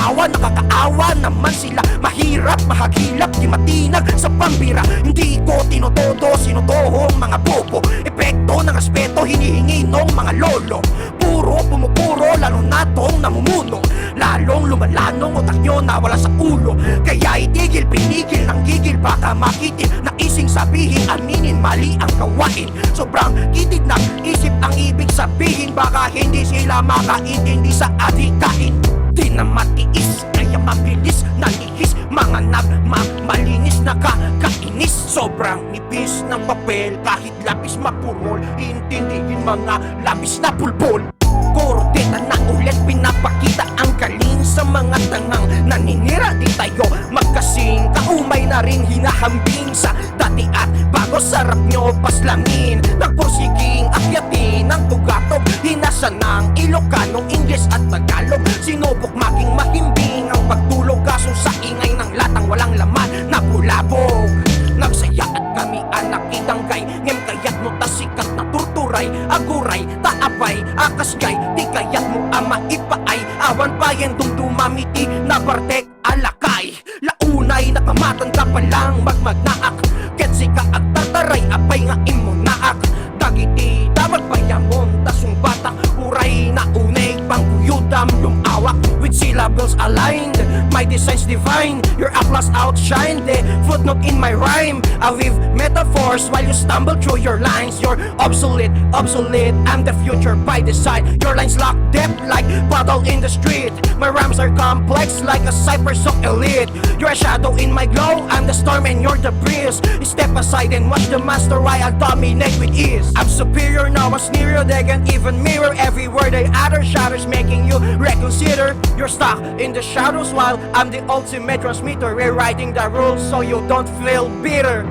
awa, nakakaawa naman sila. Mahirap, mahagilap, di matinag sa pambira. Hindi ko tinotodo, sinutohong mga bobo. Epekto ng respeto, hinihingi nung mga lolo. Puro pumupuro, lalo na tong namumuno. Lalong lumalanong utak nyo na wala sa ulo. Kaya itigil, pinigil ng gigil, baka makitil. Naising sabihin, aminin, mali ang gawain. Sobrang kitid ng isip ang ibig sabihin. Baka hindi sila makaintindi sa adikain. Di na matiis, kaya mabilis nalihis. Mga nagmamalinis, nakakainis. Sobrang nipis ng papel, kahit lapis mapurol. Intindihin mga labis na pulbol. Kordeta na ulit, pinapakita ang galing sa mga tangang naninira. Di tayo magkasing kaumay na rin hinahambing sa dati at bago. Sarap nyo paslangin, nagpursiging akyatin ng tugatog. Hinasa ng Ilocano, Ingles at Tagalog. Sinubok making mahimbing ang pagtulog, kaso sa ingay ng latang walang laman na bulabog. Nagsaya at kami anak itanggay, ngem kaya't mo tasikat na turturay. Aguray, taapay, akasgay, di kaya't mo ama ipaay. Awan pa yan dumdumamiti na bartek alakay. Launay nakamatanda pa lang magmagnaak. Ketsi ka at tataray, apay nga imo naak. Dagiti damag payamon, tasong batak. Uray na unay, pangkuyudam lumawak. With syllables aligned, my design's divine. Your applause outshine the footnote in my rhyme. I weave metaphors while you stumble through your lines. You're obsolete, obsolete, I'm the future by design. Your lines lock depth like puddle in the street. My rhymes are complex like a cipher so elite. You're a shadow in my glow, I'm the storm and you're the breeze. Step aside and watch the master while I dominate with ease. I'm superior, now I'm near you, they can't even mirror every word they utter. Shatters making you reconsider. You're stuck in the shadows while I'm the ultimate transmitter, rewriting the rules so you don't feel bitter.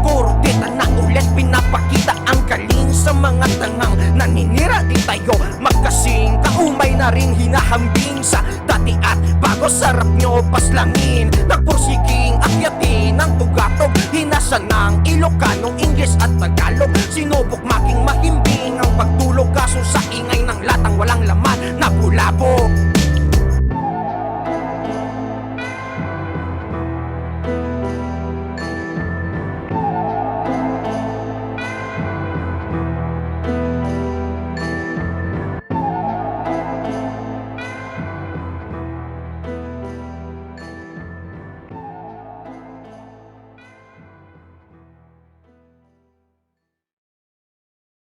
Kordeta na ulit, pinapakita ang galing sa mga tangang naninira. Di tayo magkasing kaumay na rin hinahambing sa dati at bago. Sarap nyo paslangin, nagpursiging akyatin ng tugatog. Hinasa ng Ilocano, Ingles at Tagalog. Sinubok making mahimbing ang pagtulog, kaso sa ingay ng latang walang laman na bulabog.